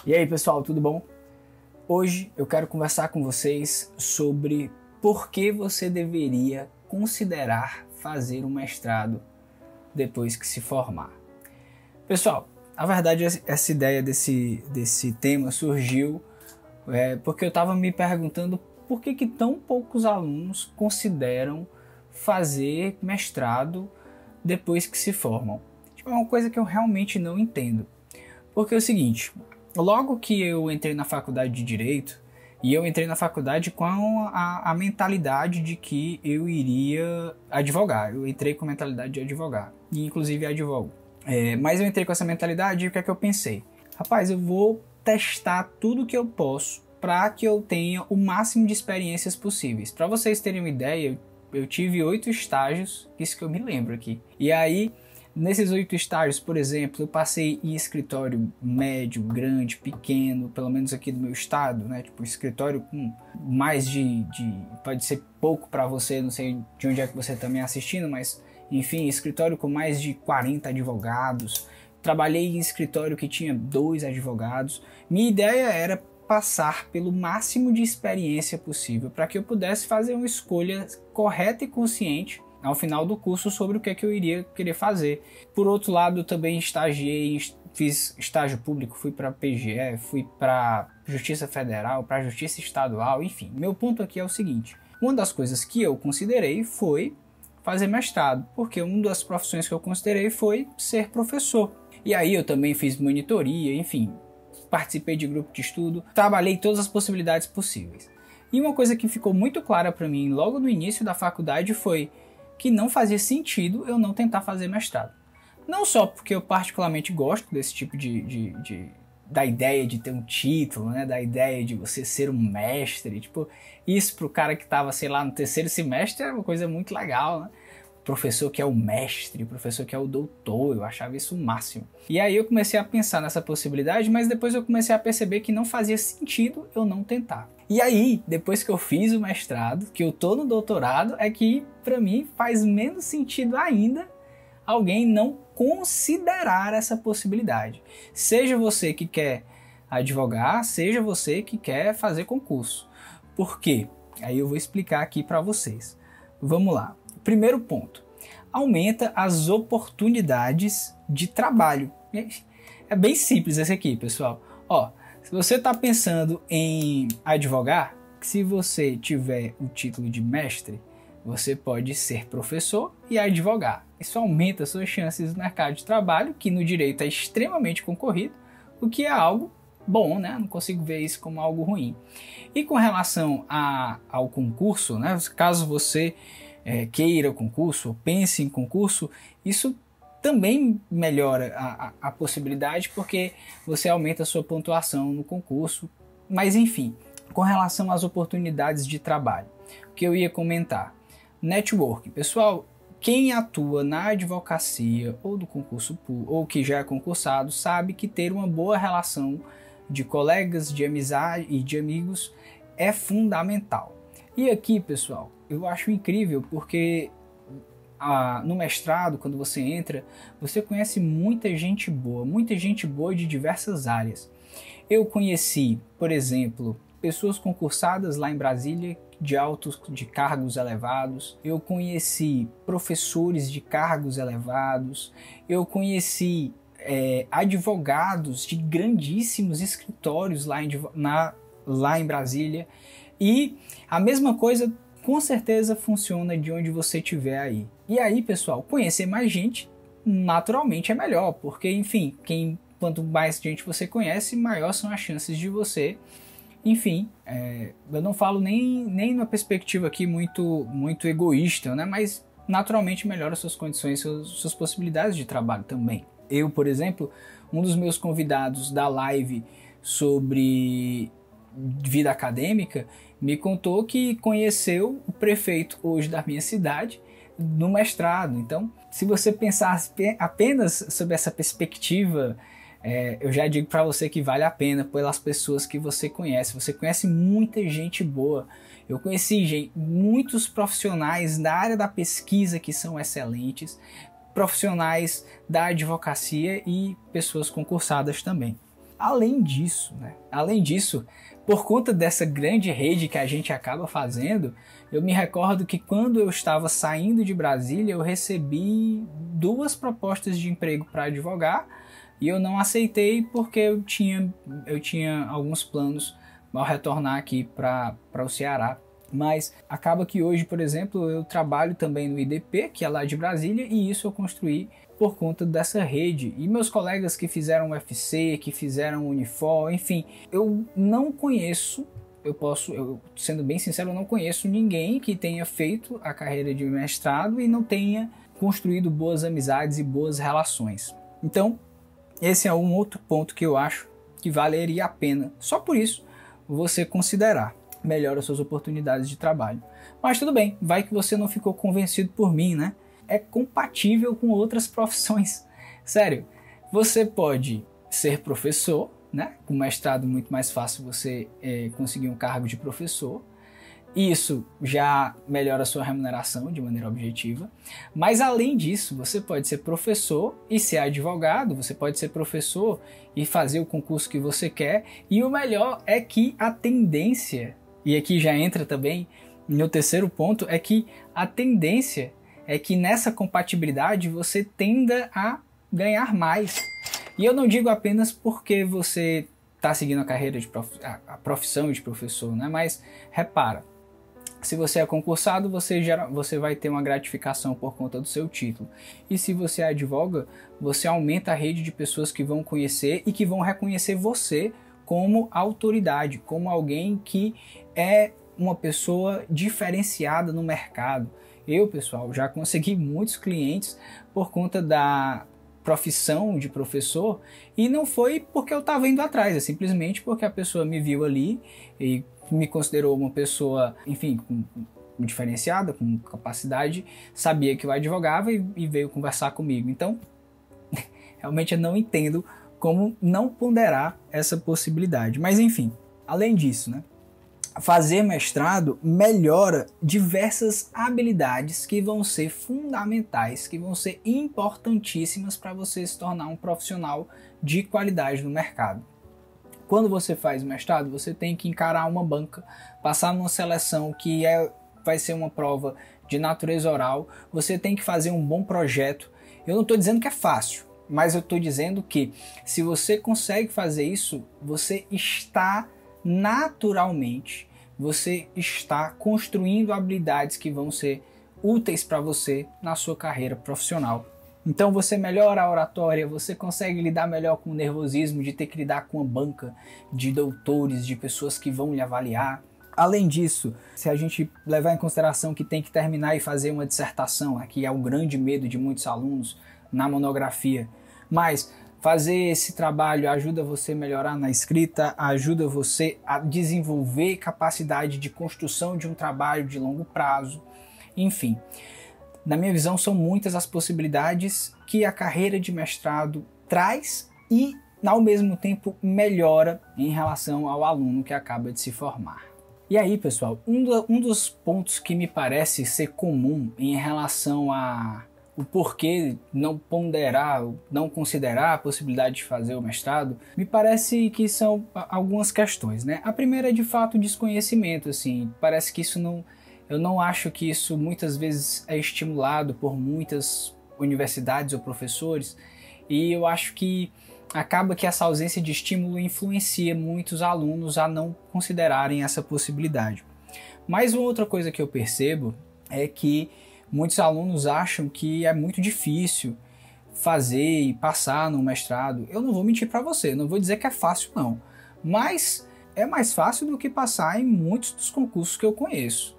E aí pessoal, tudo bom? Hoje eu quero conversar com vocês sobre por que você deveria considerar fazer um mestrado depois que se formar. Pessoal, a verdade essa ideia desse tema surgiu porque eu estava me perguntando por que tão poucos alunos consideram fazer mestrado depois que se formam. É uma coisa que eu realmente não entendo. Porque é o seguinte, logo que eu entrei na faculdade de Direito, e eu entrei na faculdade com a mentalidade de que eu iria advogar. Eu entrei com a mentalidade de advogar, e inclusive advogo. Mas eu entrei com essa mentalidade e o que é que eu pensei? Rapaz, eu vou testar tudo que eu posso para que eu tenha o máximo de experiências possíveis. Para vocês terem uma ideia, eu tive 8 estágios, isso que eu me lembro aqui. E aí, nesses 8 estágios, por exemplo, eu passei em escritório médio, grande, pequeno, pelo menos aqui do meu estado, né? Tipo, escritório com mais pode ser pouco para você, não sei de onde é que você está me assistindo, mas enfim, escritório com mais de 40 advogados. Trabalhei em escritório que tinha 2 advogados. Minha ideia era passar pelo máximo de experiência possível para que eu pudesse fazer uma escolha correta e consciente ao final do curso sobre o que é que eu iria querer fazer. Por outro lado, eu também estagiei, fiz estágio público, fui para PGE, fui para Justiça Federal, para Justiça Estadual, enfim. Meu ponto aqui é o seguinte, uma das coisas que eu considerei foi fazer mestrado, porque uma das profissões que eu considerei foi ser professor. E aí eu também fiz monitoria, enfim, participei de grupo de estudo, trabalhei todas as possibilidades possíveis. E uma coisa que ficou muito clara para mim logo no início da faculdade foi que não fazia sentido eu não tentar fazer mestrado. Não só porque eu particularmente gosto desse tipo da ideia de ter um título, né? Da ideia de você ser um mestre. Tipo, isso pro cara que estava, sei lá, no 3º semestre é uma coisa muito legal, né? Professor que é o mestre, professor que é o doutor, eu achava isso o máximo. E aí eu comecei a pensar nessa possibilidade, mas depois eu comecei a perceber que não fazia sentido eu não tentar. E aí, depois que eu fiz o mestrado, que eu tô no doutorado, é que pra mim faz menos sentido ainda alguém não considerar essa possibilidade. Seja você que quer advogar, seja você que quer fazer concurso. Por quê? Aí eu vou explicar aqui pra vocês. Vamos lá. Primeiro ponto, aumenta as oportunidades de trabalho. É bem simples esse aqui, pessoal. Ó, se você está pensando em advogar, se você tiver o título de mestre, você pode ser professor e advogar. Isso aumenta suas chances no mercado de trabalho, que no direito é extremamente concorrido, o que é algo bom, né? Não consigo ver isso como algo ruim. E com relação ao concurso, né? Caso você queira concurso ou pense em concurso, isso também melhora a possibilidade porque você aumenta a sua pontuação no concurso. Mas enfim, com relação às oportunidades de trabalho, o que eu ia comentar, network. Pessoal, quem atua na advocacia ou do concurso público, ou que já é concursado, sabe que ter uma boa relação de colegas, de amizade e de amigos é fundamental. E aqui, pessoal, eu acho incrível porque no mestrado, quando você entra, você conhece muita gente boa de diversas áreas. Eu conheci, por exemplo, pessoas concursadas lá em Brasília de cargos elevados. Eu conheci professores de cargos elevados. Eu conheci advogados de grandíssimos escritórios lá em Brasília. E a mesma coisa com certeza funciona de onde você estiver aí. E aí, pessoal, conhecer mais gente naturalmente é melhor, porque, enfim, quanto mais gente você conhece, maior são as chances de você. Enfim, eu não falo nem numa perspectiva aqui muito egoísta, né? Mas naturalmente melhora suas condições, suas possibilidades de trabalho também. Eu, por exemplo, um dos meus convidados da live sobre vida acadêmica me contou que conheceu o prefeito hoje da minha cidade no mestrado. Então, se você pensar apenas sobre essa perspectiva, eu já digo para você que vale a pena pelas pessoas que você conhece. Você conhece muita gente boa. Eu conheci muitos profissionais da área da pesquisa que são excelentes, profissionais da advocacia e pessoas concursadas também. Além disso, por conta dessa grande rede que a gente acaba fazendo, eu me recordo que quando eu estava saindo de Brasília, eu recebi 2 propostas de emprego para advogar e eu não aceitei porque eu tinha alguns planos ao retornar aqui para o Ceará. Mas acaba que hoje, por exemplo, eu trabalho também no IDP, que é lá de Brasília, e isso eu construí por conta dessa rede. E meus colegas que fizeram UFC, que fizeram Unifor, enfim, eu não conheço, sendo bem sincero, eu não conheço ninguém que tenha feito a carreira de mestrado e não tenha construído boas amizades e boas relações. Então, esse é um outro ponto que eu acho que valeria a pena, só por isso, você considerar melhor as suas oportunidades de trabalho. Mas tudo bem, vai que você não ficou convencido por mim, né? É compatível com outras profissões. Sério, você pode ser professor, né? Com mestrado muito mais fácil você conseguir um cargo de professor. Isso já melhora a sua remuneração de maneira objetiva. Mas além disso, você pode ser professor e ser advogado, você pode ser professor e fazer o concurso que você quer. E o melhor é que a tendência, e aqui já entra também no terceiro ponto, é que a tendência é que nessa compatibilidade você tenda a ganhar mais. E eu não digo apenas porque você está seguindo a carreira a profissão de professor, né? Mas repara, se você é concursado, você vai ter uma gratificação por conta do seu título. E se você advoga, você aumenta a rede de pessoas que vão conhecer e que vão reconhecer você como autoridade, como alguém que é uma pessoa diferenciada no mercado. Eu, pessoal, já consegui muitos clientes por conta da profissão de professor e não foi porque eu estava indo atrás, é simplesmente porque a pessoa me viu ali e me considerou uma pessoa, enfim, diferenciada, com capacidade, sabia que eu advogava e veio conversar comigo. Então, realmente eu não entendo como não ponderar essa possibilidade. Mas enfim, além disso, né? Fazer mestrado melhora diversas habilidades que vão ser fundamentais, que vão ser importantíssimas para você se tornar um profissional de qualidade no mercado. Quando você faz mestrado, você tem que encarar uma banca, passar numa seleção que vai ser uma prova de natureza oral, você tem que fazer um bom projeto. Eu não estou dizendo que é fácil, mas eu estou dizendo que se você consegue fazer isso, você está naturalmente, você está construindo habilidades que vão ser úteis para você na sua carreira profissional. Então você melhora a oratória, você consegue lidar melhor com o nervosismo de ter que lidar com uma banca de doutores, de pessoas que vão lhe avaliar. Além disso, se a gente levar em consideração que tem que terminar e fazer uma dissertação, que é o grande medo de muitos alunos na monografia, mas fazer esse trabalho ajuda você a melhorar na escrita, ajuda você a desenvolver capacidade de construção de um trabalho de longo prazo, enfim. Na minha visão, são muitas as possibilidades que a carreira de mestrado traz e, ao mesmo tempo, melhora em relação ao aluno que acaba de se formar. E aí, pessoal, um dos pontos que me parece ser comum em relação o porquê não ponderar, não considerar a possibilidade de fazer o mestrado, me parece que são algumas questões, né? A primeira é, de fato, desconhecimento, assim, parece que isso não... Eu não acho que isso muitas vezes é estimulado por muitas universidades ou professores, e eu acho que acaba que essa ausência de estímulo influencia muitos alunos a não considerarem essa possibilidade. Mas uma outra coisa que eu percebo é que muitos alunos acham que é muito difícil fazer e passar no mestrado. Eu não vou mentir para você, não vou dizer que é fácil não, mas é mais fácil do que passar em muitos dos concursos que eu conheço.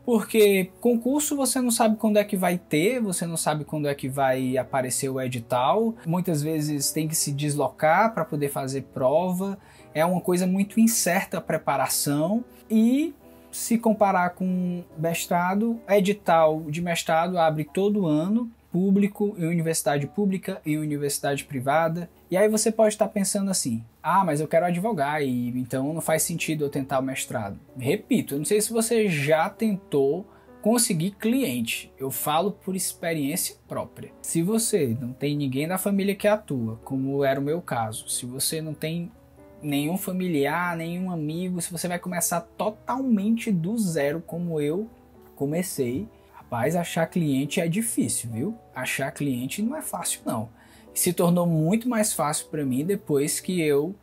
Porque concurso você não sabe quando é que vai ter, você não sabe quando é que vai aparecer o edital, muitas vezes tem que se deslocar para poder fazer prova, é uma coisa muito incerta a preparação. E se comparar com mestrado, edital de mestrado abre todo ano, público, em universidade pública e universidade privada. E aí você pode estar pensando assim, mas eu quero advogar e então não faz sentido eu tentar o mestrado. Repito, eu não sei se você já tentou conseguir cliente, eu falo por experiência própria. Se você não tem ninguém da família que atua, como era o meu caso, se você não tem nenhum familiar, nenhum amigo, se você vai começar totalmente do zero como eu comecei, rapaz, achar cliente é difícil, viu? Achar cliente não é fácil não. Se tornou muito mais fácil para mim depois que eu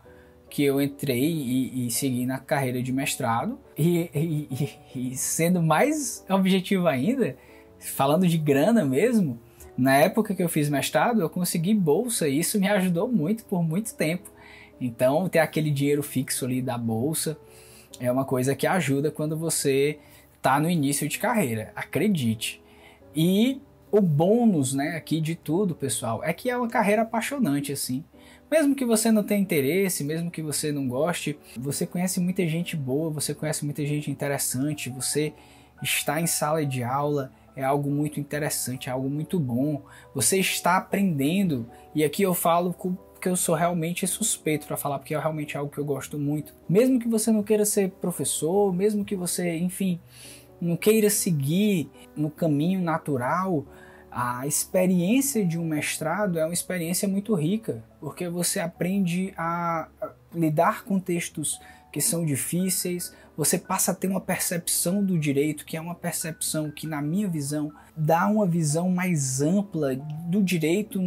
entrei e segui na carreira de mestrado e sendo mais objetivo ainda, falando de grana mesmo, na época que eu fiz mestrado eu consegui bolsa e isso me ajudou muito por muito tempo. Então ter aquele dinheiro fixo ali da bolsa é uma coisa que ajuda quando você está no início de carreira, acredite. E o bônus, né, aqui de tudo, pessoal, é que é uma carreira apaixonante assim. Mesmo que você não tenha interesse, mesmo que você não goste, você conhece muita gente boa, você conhece muita gente interessante, você está em sala de aula, é algo muito interessante, é algo muito bom. Você está aprendendo, e aqui eu falo que eu sou realmente suspeito para falar, porque é realmente algo que eu gosto muito. Mesmo que você não queira ser professor, mesmo que você, enfim, não queira seguir no caminho natural, a experiência de um mestrado é uma experiência muito rica, porque você aprende a lidar com textos que são difíceis, você passa a ter uma percepção do direito, que é uma percepção que, na minha visão, dá uma visão mais ampla do direito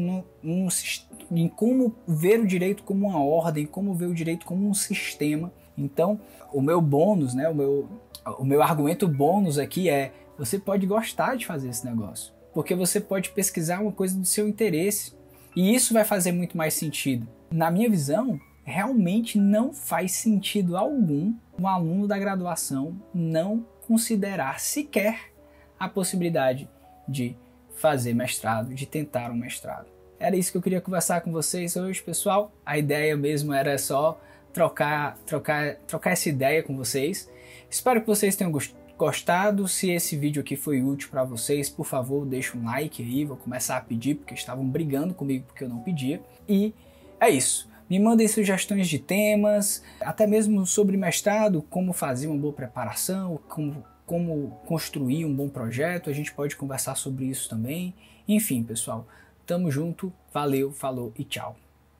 em como ver o direito como uma ordem, como ver o direito como um sistema. Então, o meu bônus, né, o meu argumento bônus aqui é: você pode gostar de fazer esse negócio, porque você pode pesquisar uma coisa do seu interesse e isso vai fazer muito mais sentido. Na minha visão, realmente não faz sentido algum um aluno da graduação não considerar sequer a possibilidade de fazer mestrado, de tentar um mestrado. Era isso que eu queria conversar com vocês hoje, pessoal. A ideia mesmo era só trocar essa ideia com vocês. Espero que vocês tenham gostado. Se esse vídeo aqui foi útil para vocês, por favor, deixa um like aí. Vou começar a pedir, porque estavam brigando comigo porque eu não pedia. E é isso. Me mandem sugestões de temas, até mesmo sobre mestrado, como fazer uma boa preparação, como construir um bom projeto. A gente pode conversar sobre isso também. Enfim, pessoal, tamo junto. Valeu, falou e tchau.